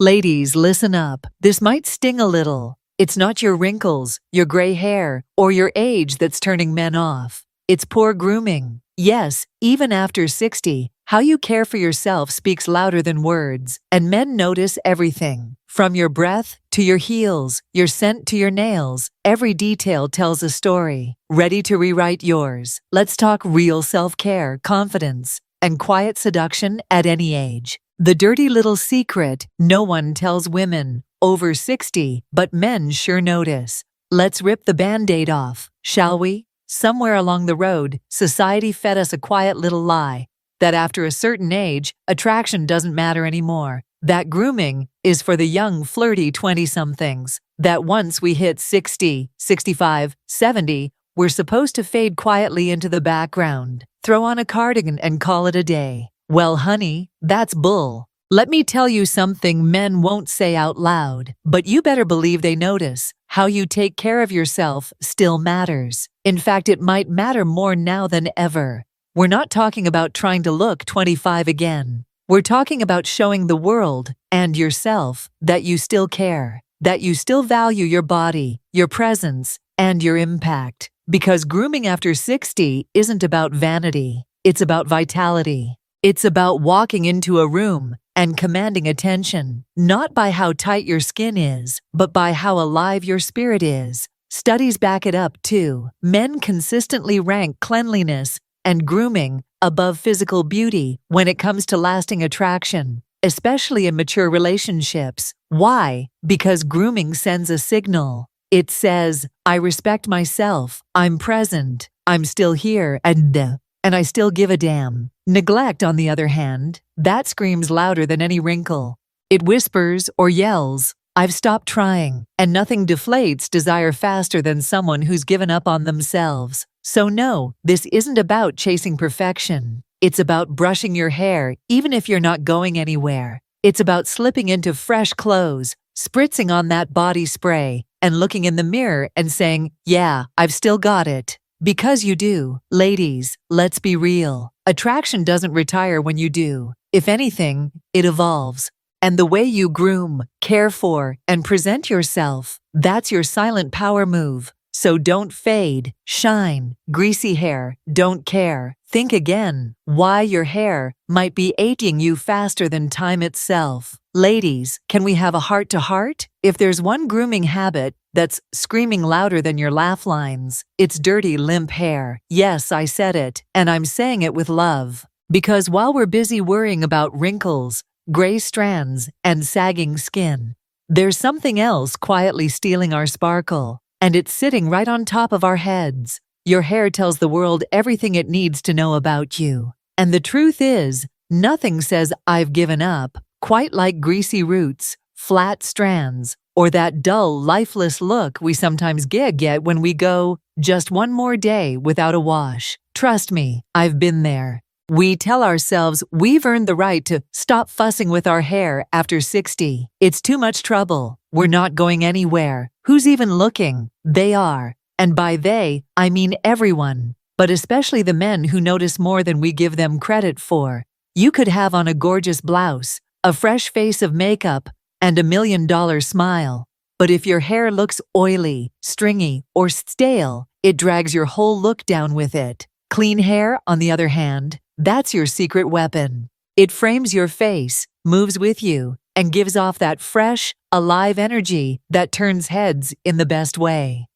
Ladies, listen up. This might sting a little. It's not your wrinkles, your gray hair, or your age that's turning men off. It's poor grooming. Yes, even after 60, how you care for yourself speaks louder than words, and men notice everything. From your breath to your heels, your scent to your nails, every detail tells a story. Ready to rewrite yours? Let's talk real self-care, confidence, and quiet seduction at any age. The dirty little secret no one tells women over 60, but men sure notice. Let's rip the Band-Aid off, shall we? Somewhere along the road, society fed us a quiet little lie that after a certain age, attraction doesn't matter anymore. That grooming is for the young, flirty 20-somethings. That once we hit 60, 65, 70, we're supposed to fade quietly into the background, throw on a cardigan and call it a day. Well, honey, that's bull. Let me tell you something men won't say out loud, but you better believe they notice. How you take care of yourself still matters. In fact, it might matter more now than ever. We're not talking about trying to look 25 again. We're talking about showing the world and yourself that you still care, that you still value your body, your presence, and your impact. Because grooming after 60 isn't about vanity. It's about vitality. It's about walking into a room and commanding attention, not by how tight your skin is, but by how alive your spirit is. Studies back it up, too. Men consistently rank cleanliness and grooming above physical beauty when it comes to lasting attraction, especially in mature relationships. Why? Because grooming sends a signal. It says, I respect myself, I'm present, I'm still here, and I still give a damn. Neglect, on the other hand, that screams louder than any wrinkle. It whispers or yells, I've stopped trying, and nothing deflates desire faster than someone who's given up on themselves. So no, this isn't about chasing perfection. It's about brushing your hair even if you're not going anywhere. It's about slipping into fresh clothes, spritzing on that body spray, and looking in the mirror and saying, yeah, I've still got it. Because you do. Ladies, let's be real. Attraction doesn't retire when you do. If anything, it evolves. And the way you groom, care for, and present yourself, that's your silent power move. So don't fade, shine, greasy hair, don't care. Think again why your hair might be aging you faster than time itself. Ladies, can we have a heart-to-heart? If there's one grooming habit that's screaming louder than your laugh lines, it's dirty, limp hair. Yes, I said it, and I'm saying it with love. Because while we're busy worrying about wrinkles, gray strands, and sagging skin, there's something else quietly stealing our sparkle, and it's sitting right on top of our heads. Your hair tells the world everything it needs to know about you. And the truth is, nothing says I've given up quite like greasy roots, flat strands, or that dull, lifeless look we sometimes get when we go just one more day without a wash. Trust me, I've been there. We tell ourselves we've earned the right to stop fussing with our hair after 60. It's too much trouble. We're not going anywhere. Who's even looking? They are. And by they, I mean everyone, but especially the men who notice more than we give them credit for. You could have on a gorgeous blouse, a fresh face of makeup, and $1 million smile. But if your hair looks oily, stringy, or stale, it drags your whole look down with it. Clean hair, on the other hand, that's your secret weapon. It frames your face, moves with you, and gives off that fresh, alive energy that turns heads in the best way.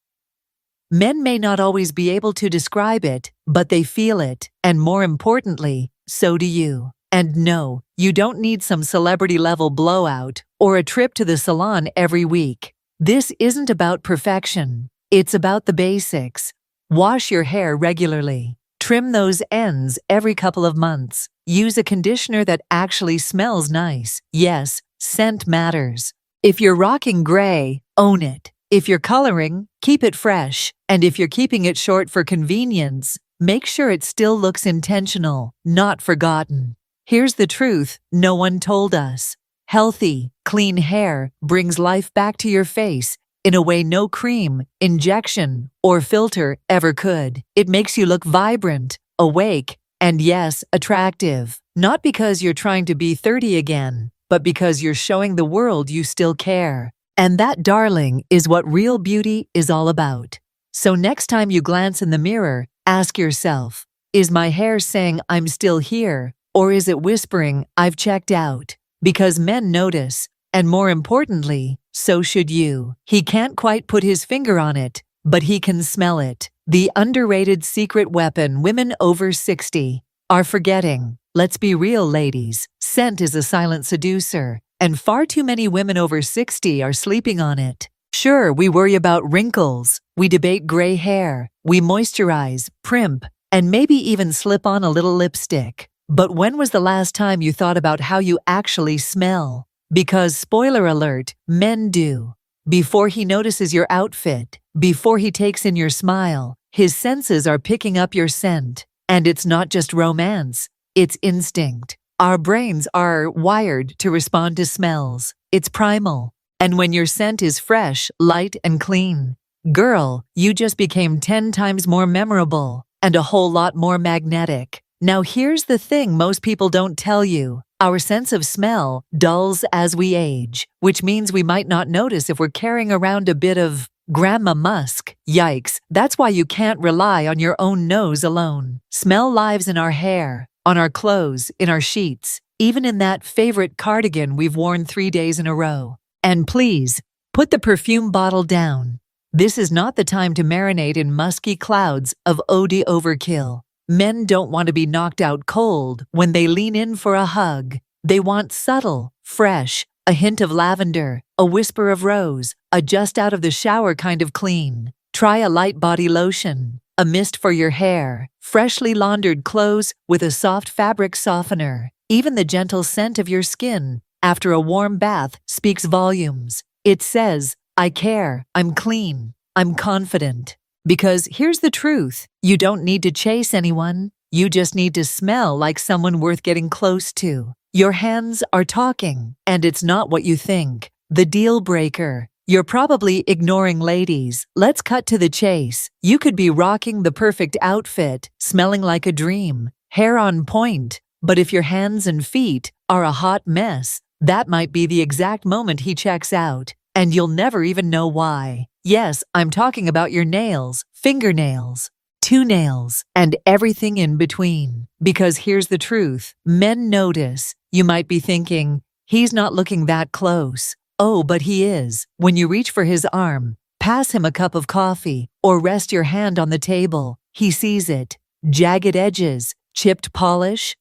Men may not always be able to describe it, but they feel it, and more importantly, so do you. And no, you don't need some celebrity-level blowout or a trip to the salon every week. This isn't about perfection. It's about the basics. Wash your hair regularly. Trim those ends every couple of months. Use a conditioner that actually smells nice. Yes, scent matters. If you're rocking gray, own it. If you're coloring, keep it fresh. And if you're keeping it short for convenience, make sure it still looks intentional, not forgotten. Here's the truth no one told us. Healthy, clean hair brings life back to your face in a way no cream, injection, or filter ever could. It makes you look vibrant, awake, and yes, attractive. Not because you're trying to be 30 again, but because you're showing the world you still care. And that, darling, is what real beauty is all about. So next time you glance in the mirror, ask yourself, is my hair saying I'm still here, or is it whispering I've checked out? Because men notice, and more importantly, so should you. He can't quite put his finger on it, but he can smell it. The underrated secret weapon women over 60 are forgetting. Let's be real, ladies. Scent is a silent seducer, and far too many women over 60 are sleeping on it. Sure, we worry about wrinkles, we debate gray hair, we moisturize, primp, and maybe even slip on a little lipstick. But when was the last time you thought about how you actually smell? Because, spoiler alert, men do. Before he notices your outfit, before he takes in your smile, his senses are picking up your scent. And it's not just romance, it's instinct. Our brains are wired to respond to smells. It's primal. And when your scent is fresh, light, and clean, girl, you just became 10 times more memorable and a whole lot more magnetic. Now here's the thing most people don't tell you. Our sense of smell dulls as we age, which means we might not notice if we're carrying around a bit of grandma musk. Yikes, that's why you can't rely on your own nose alone. Smell lives in our hair, on our clothes, in our sheets, even in that favorite cardigan we've worn 3 days in a row. And please, put the perfume bottle down. This is not the time to marinate in musky clouds of eau de overkill. Men don't want to be knocked out cold when they lean in for a hug. They want subtle, fresh, a hint of lavender, a whisper of rose, a just out of the shower kind of clean. Try a light body lotion, a mist for your hair, freshly laundered clothes with a soft fabric softener. Even the gentle scent of your skin after a warm bath speaks volumes. It says, I care, I'm clean, I'm confident. Because here's the truth, you don't need to chase anyone, you just need to smell like someone worth getting close to. Your hands are talking, and it's not what you think. The deal breaker. You're probably ignoring, ladies. Let's cut to the chase. You could be rocking the perfect outfit, smelling like a dream, hair on point, but if your hands and feet are a hot mess, that might be the exact moment he checks out, and you'll never even know why. Yes, I'm talking about your nails, fingernails, toenails, and everything in between. Because here's the truth, men notice. You might be thinking, he's not looking that close. Oh, but he is. When you reach for his arm, pass him a cup of coffee, or rest your hand on the table, he sees it. Jagged edges, chipped polish,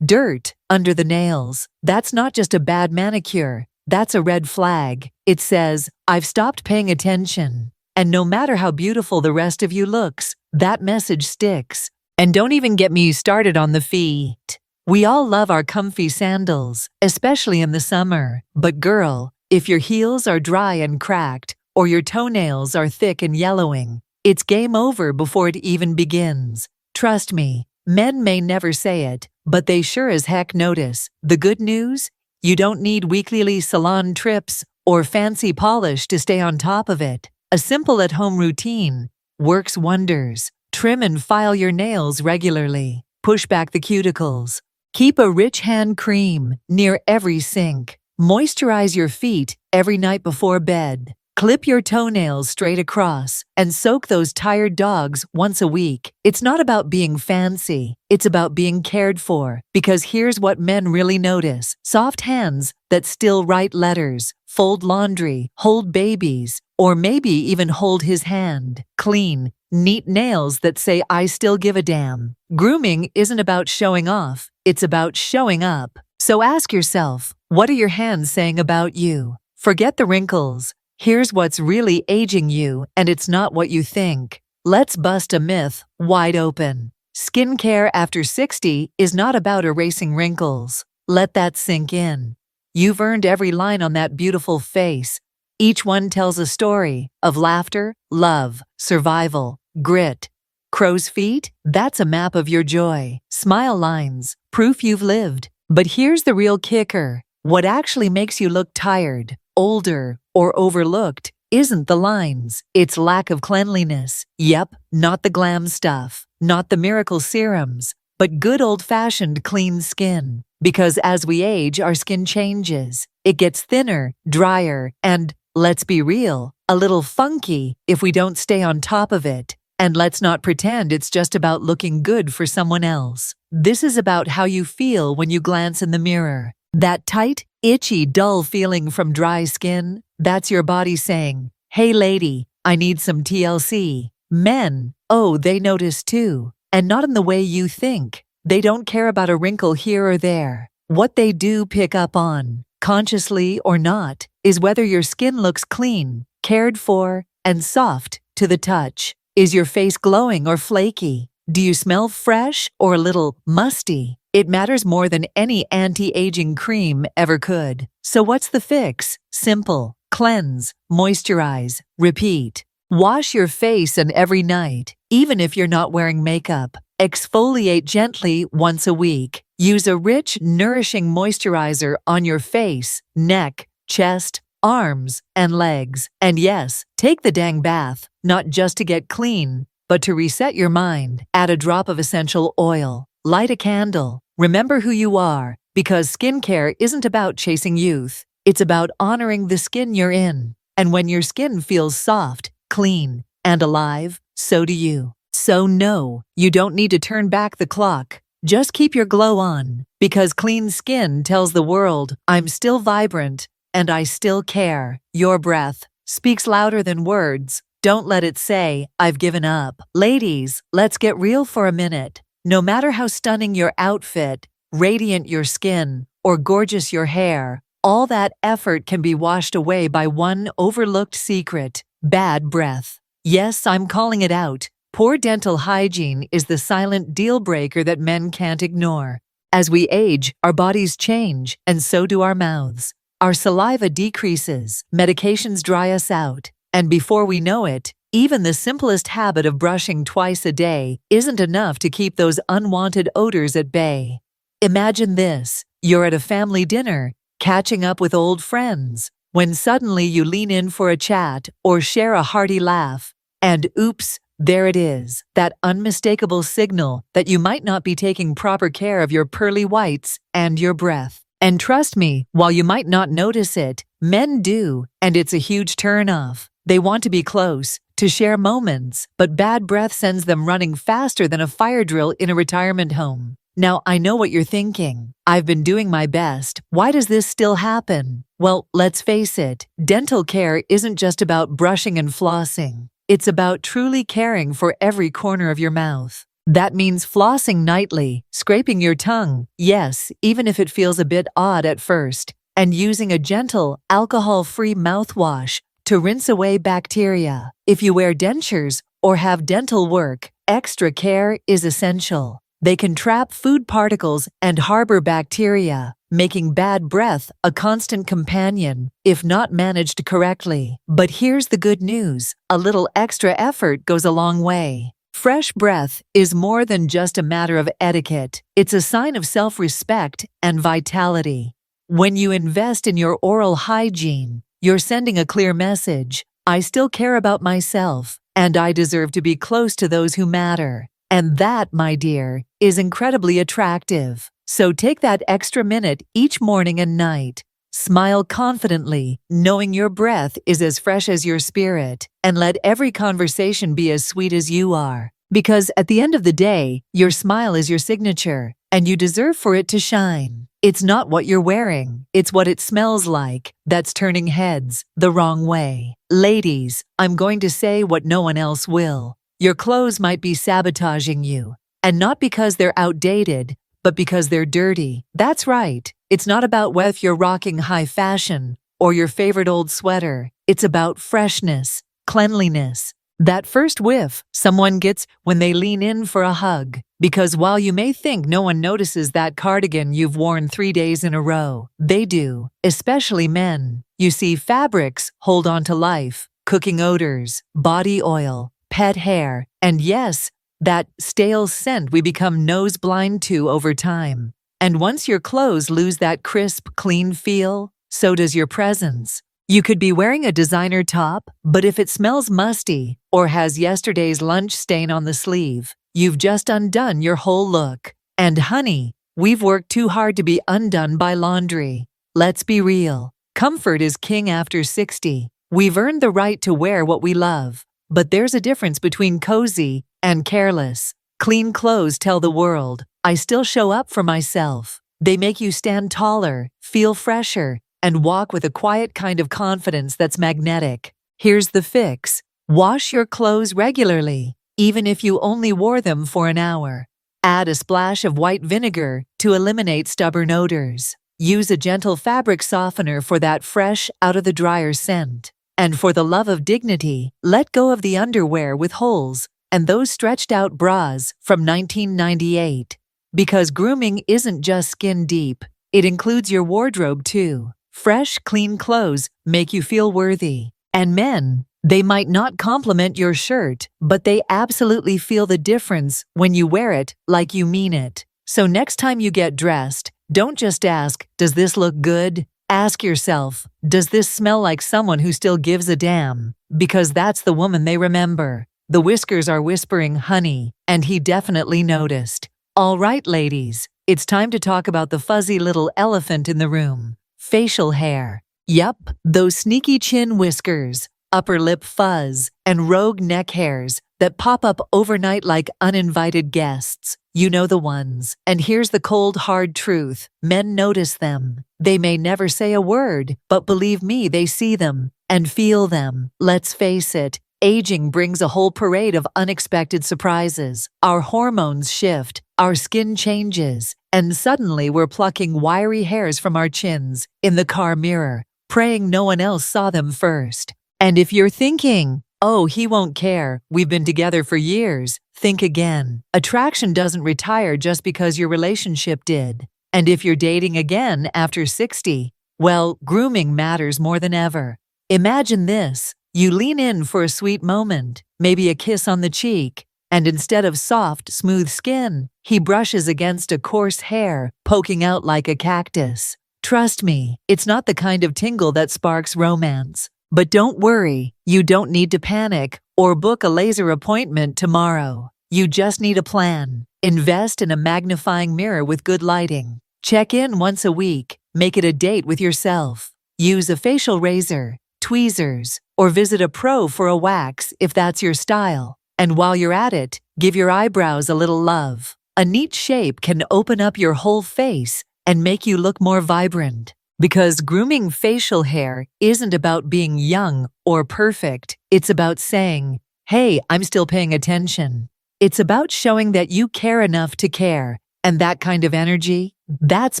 dirt under the nails. That's not just a bad manicure. That's a red flag. It says, I've stopped paying attention. And no matter how beautiful the rest of you looks, that message sticks. And don't even get me started on the feet. We all love our comfy sandals, especially in the summer. But girl, if your heels are dry and cracked, or your toenails are thick and yellowing, it's game over before it even begins. Trust me, men may never say it, but they sure as heck notice. The good news? You don't need weekly salon trips or fancy polish to stay on top of it. A simple at-home routine works wonders. Trim and file your nails regularly. Push back the cuticles. Keep a rich hand cream near every sink. Moisturize your feet every night before bed. Clip your toenails straight across and soak those tired dogs once a week. It's not about being fancy. It's about being cared for. Because here's what men really notice. Soft hands that still write letters, fold laundry, hold babies, or maybe even hold his hand. Clean, neat nails that say, I still give a damn. Grooming isn't about showing off. It's about showing up. So ask yourself, what are your hands saying about you? Forget the wrinkles. Here's what's really aging you, and it's not what you think. Let's bust a myth wide open. Skincare after 60 is not about erasing wrinkles. Let that sink in. You've earned every line on that beautiful face. Each one tells a story of laughter, love, survival, grit. Crow's feet? That's a map of your joy. Smile lines, proof you've lived. But here's the real kicker. What actually makes you look tired, older, or overlooked isn't the lines. It's lack of cleanliness. Yep, not the glam stuff, not the miracle serums, but good old-fashioned clean skin. Because as we age, our skin changes. It gets thinner, drier, and, let's be real, a little funky if we don't stay on top of it. And let's not pretend it's just about looking good for someone else. This is about how you feel when you glance in the mirror. That tight, itchy, dull feeling from dry skin, that's your body saying, "Hey lady, I need some TLC." Men, oh, they notice too. And not in the way you think. They don't care about a wrinkle here or there. What they do pick up on, consciously or not, is whether your skin looks clean, cared for, and soft to the touch. Is your face glowing or flaky? Do you smell fresh or a little musty? It matters more than any anti-aging cream ever could. So what's the fix? Simple. Cleanse, moisturize, repeat. Wash your face and every night, even if you're not wearing makeup. Exfoliate gently once a week. Use a rich, nourishing moisturizer on your face, neck, chest, arms, and legs. And yes, take the dang bath, not just to get clean, but to reset your mind. Add a drop of essential oil. Light a candle. Remember who you are, because skincare isn't about chasing youth. It's about honoring the skin you're in. And when your skin feels soft, clean, and alive, so do you. So no, you don't need to turn back the clock. Just keep your glow on, because clean skin tells the world, I'm still vibrant, and I still care. Your breath speaks louder than words. Don't let it say, I've given up. Ladies, let's get real for a minute. No matter how stunning your outfit, radiant your skin, or gorgeous your hair, all that effort can be washed away by one overlooked secret: bad breath. Yes, I'm calling it out. Poor dental hygiene is the silent deal breaker that men can't ignore. As we age, our bodies change, and so do our mouths. Our saliva decreases, medications dry us out, and before we know it, even the simplest habit of brushing twice a day isn't enough to keep those unwanted odors at bay. Imagine this: you're at a family dinner, catching up with old friends, when suddenly you lean in for a chat or share a hearty laugh, and oops, there it is, that unmistakable signal that you might not be taking proper care of your pearly whites and your breath. And trust me, while you might not notice it, men do, and it's a huge turn-off. They want to be close, to share moments, but bad breath sends them running faster than a fire drill in a retirement home. Now, I know what you're thinking. I've been doing my best. Why does this still happen? Well, let's face it, dental care isn't just about brushing and flossing. It's about truly caring for every corner of your mouth. That means flossing nightly, scraping your tongue, yes, even if it feels a bit odd at first, and using a gentle, alcohol-free mouthwash to rinse away bacteria. If you wear dentures or have dental work, extra care is essential. They can trap food particles and harbor bacteria, making bad breath a constant companion if not managed correctly. But here's the good news: a little extra effort goes a long way. Fresh breath is more than just a matter of etiquette. It's a sign of self-respect and vitality. When you invest in your oral hygiene, you're sending a clear message: I still care about myself, and I deserve to be close to those who matter. And that, my dear, is incredibly attractive. So take that extra minute each morning and night. Smile confidently, knowing your breath is as fresh as your spirit, and let every conversation be as sweet as you are. Because at the end of the day, your smile is your signature, and you deserve for it to shine. It's not what you're wearing, it's what it smells like that's turning heads the wrong way. Ladies, I'm going to say what no one else will. Your clothes might be sabotaging you, and not because they're outdated, but because they're dirty. That's right. It's not about whether you're rocking high fashion or your favorite old sweater. It's about freshness, cleanliness. That first whiff someone gets when they lean in for a hug. Because while you may think no one notices that cardigan you've worn 3 days in a row, they do, especially men. You see, fabrics hold on to life, cooking odors, body oil, pet hair, and yes, that stale scent we become nose blind to over time. And once your clothes lose that crisp, clean feel, so does your presence. You could be wearing a designer top, but if it smells musty or has yesterday's lunch stain on the sleeve, you've just undone your whole look. And honey, we've worked too hard to be undone by laundry. Let's be real. Comfort is king after 60. We've earned the right to wear what we love. But there's a difference between cozy and careless. Clean clothes tell the world, I still show up for myself. They make you stand taller, feel fresher, and walk with a quiet kind of confidence that's magnetic. Here's the fix. Wash your clothes regularly, even if you only wore them for an hour. Add a splash of white vinegar to eliminate stubborn odors. Use a gentle fabric softener for that fresh, out-of-the-dryer scent. And for the love of dignity, let go of the underwear with holes and those stretched-out bras from 1998. Because grooming isn't just skin deep, it includes your wardrobe too. Fresh, clean clothes make you feel worthy. And men, they might not compliment your shirt, but they absolutely feel the difference when you wear it like you mean it. So next time you get dressed, don't just ask, does this look good? Ask yourself, does this smell like someone who still gives a damn? Because that's the woman they remember. The whiskers are whispering honey, and he definitely noticed. All right, ladies, it's time to talk about the fuzzy little elephant in the room. Facial hair. Yup, those sneaky chin whiskers, upper lip fuzz, and rogue neck hairs that pop up overnight like uninvited guests. You know the ones. And here's the cold, hard truth. Men notice them. They may never say a word, but believe me, they see them and feel them. Let's face it, aging brings a whole parade of unexpected surprises. Our hormones shift, our skin changes, and suddenly we're plucking wiry hairs from our chins in the car mirror, praying no one else saw them first. And if you're thinking, oh, he won't care, we've been together for years, think again. Attraction doesn't retire just because your relationship did. And if you're dating again after 60, well, grooming matters more than ever. Imagine this. You lean in for a sweet moment, maybe a kiss on the cheek, and instead of soft, smooth skin, he brushes against a coarse hair poking out like a cactus. Trust me, it's not the kind of tingle that sparks romance. But don't worry, you don't need to panic or book a laser appointment tomorrow. You just need a plan. Invest in a magnifying mirror with good lighting. Check in once a week. Make it a date with yourself. Use a facial razor, tweezers, or visit a pro for a wax if that's your style. And while you're at it, give your eyebrows a little love. A neat shape can open up your whole face and make you look more vibrant. Because grooming facial hair isn't about being young or perfect. It's about saying, hey, I'm still paying attention. It's about showing that you care enough to care. And that kind of energy, that's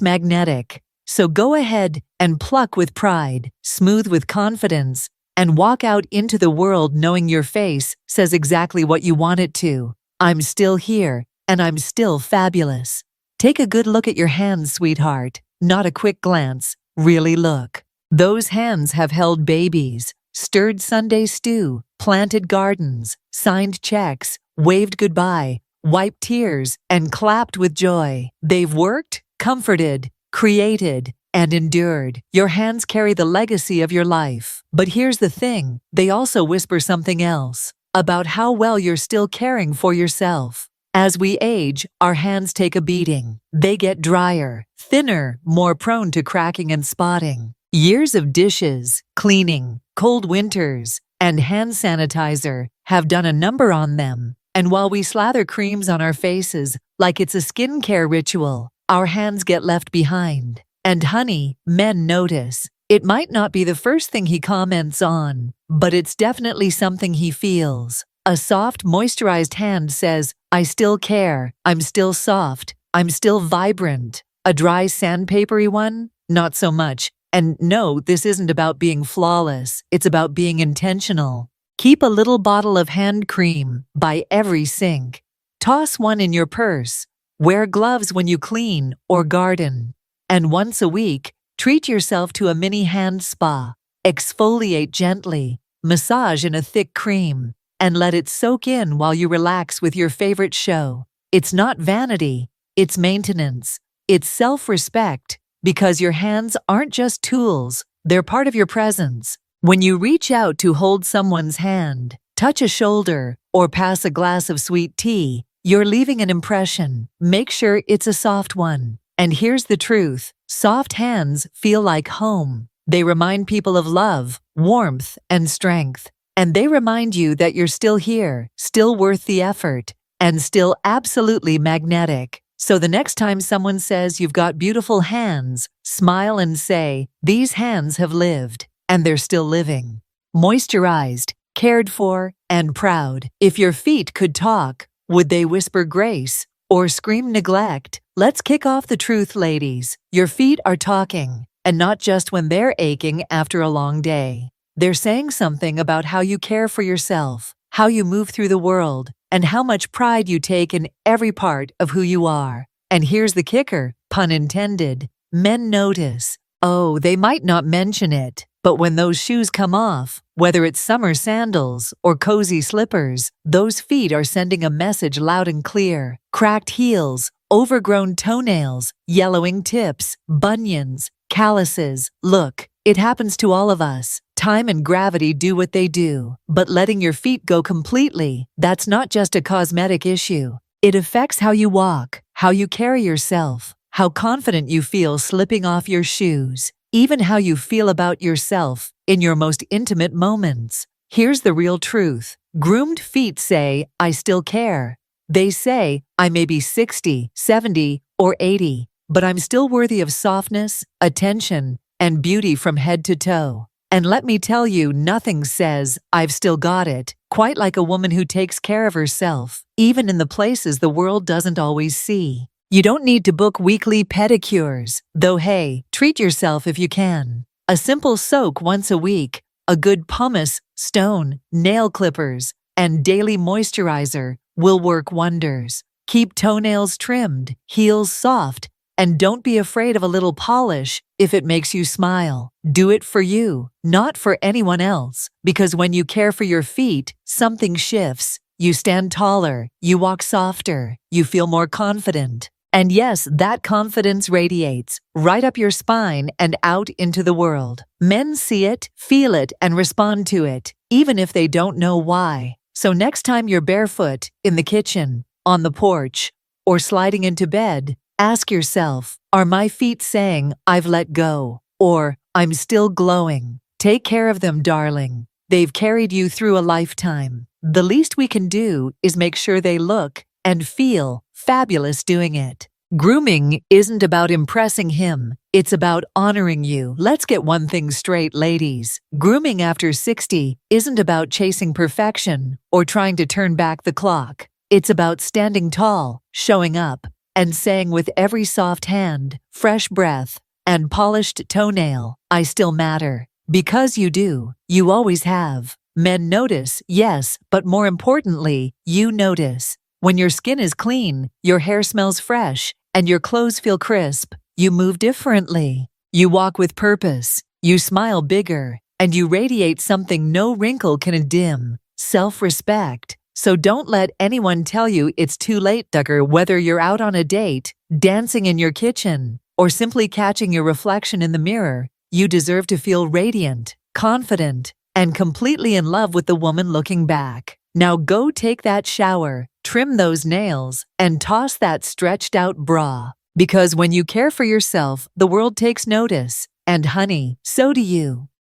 magnetic. So go ahead and pluck with pride, smooth with confidence, and walk out into the world knowing your face says exactly what you want it to. I'm still here, and I'm still fabulous. Take a good look at your hands, sweetheart. Not a quick glance. Really look. Those hands have held babies, stirred Sunday stew, planted gardens, signed checks, waved goodbye, wiped tears, and clapped with joy. They've worked, comforted, created, and endured. Your hands carry the legacy of your life. But here's the thing, they also whisper something else about how well you're still caring for yourself. As we age, our hands take a beating. They get drier, thinner, more prone to cracking and spotting. Years of dishes, cleaning, cold winters, and hand sanitizer have done a number on them. And while we slather creams on our faces like it's a skincare ritual, our hands get left behind. And honey, men notice. It might not be the first thing he comments on, but it's definitely something he feels. A soft, moisturized hand says, I still care, I'm still soft, I'm still vibrant. A dry, sandpapery one? Not so much. And no, this isn't about being flawless, it's about being intentional. Keep a little bottle of hand cream by every sink. Toss one in your purse. Wear gloves when you clean or garden. And once a week, treat yourself to a mini hand spa. Exfoliate gently, massage in a thick cream, and let it soak in while you relax with your favorite show. It's not vanity, it's maintenance. It's self-respect, because your hands aren't just tools, they're part of your presence. When you reach out to hold someone's hand, touch a shoulder, or pass a glass of sweet tea, You're leaving an impression. Make sure it's a soft one. And here's the truth. Soft hands feel like home. They remind people of love, warmth, and strength. And they remind you that you're still here, still worth the effort, and still absolutely magnetic. So the next time someone says you've got beautiful hands, smile and say, these hands have lived, and they're still living. Moisturized, cared for, and proud. If your feet could talk, would they whisper grace or scream neglect? Let's kick off the truth, ladies. Your feet are talking, and not just when they're aching after a long day. They're saying something about how you care for yourself, how you move through the world, and how much pride you take in every part of who you are. And here's the kicker, pun intended. Men notice. Oh, they might not mention it, but when those shoes come off, whether it's summer sandals or cozy slippers, those feet are sending a message loud and clear. Cracked heels, overgrown toenails, yellowing tips, bunions, calluses. Look, it happens to all of us. Time and gravity do what they do. But letting your feet go completely, that's not just a cosmetic issue. It affects how you walk, how you carry yourself, how confident you feel slipping off your shoes, even how you feel about yourself in your most intimate moments. Here's the real truth. Groomed feet say, I still care. They say, I may be 60, 70, or 80, but I'm still worthy of softness, attention, and beauty from head to toe. And let me tell you, nothing says, I've still got it, quite like a woman who takes care of herself, even in the places the world doesn't always see. You don't need to book weekly pedicures, though hey, treat yourself if you can. A simple soak once a week, a good pumice, stone, nail clippers, and daily moisturizer will work wonders. Keep toenails trimmed, heels soft, and don't be afraid of a little polish if it makes you smile. Do it for you, not for anyone else, because when you care for your feet, something shifts. You stand taller, you walk softer, you feel more confident. And yes, that confidence radiates right up your spine and out into the world. Men see it, feel it, and respond to it, even if they don't know why. So next time you're barefoot, in the kitchen, on the porch, or sliding into bed, ask yourself, are my feet saying, I've let go, or I'm still glowing? Take care of them, darling. They've carried you through a lifetime. The least we can do is make sure they look and feel fabulous doing it. Grooming isn't about impressing him. It's about honoring you. Let's get one thing straight, ladies. Grooming after 60 isn't about chasing perfection or trying to turn back the clock. It's about standing tall, showing up, and saying with every soft hand, fresh breath, and polished toenail, I still matter. Because you do. You always have. Men notice, yes, but more importantly, you notice. When your skin is clean, your hair smells fresh, and your clothes feel crisp, you move differently. You walk with purpose, you smile bigger, and you radiate something no wrinkle can dim, self-respect. So don't let anyone tell you it's too late, Ducker. Whether you're out on a date, dancing in your kitchen, or simply catching your reflection in the mirror, you deserve to feel radiant, confident, and completely in love with the woman looking back. Now go take that shower, trim those nails, and toss that stretched out bra. Because when you care for yourself, the world takes notice. And honey, so do you.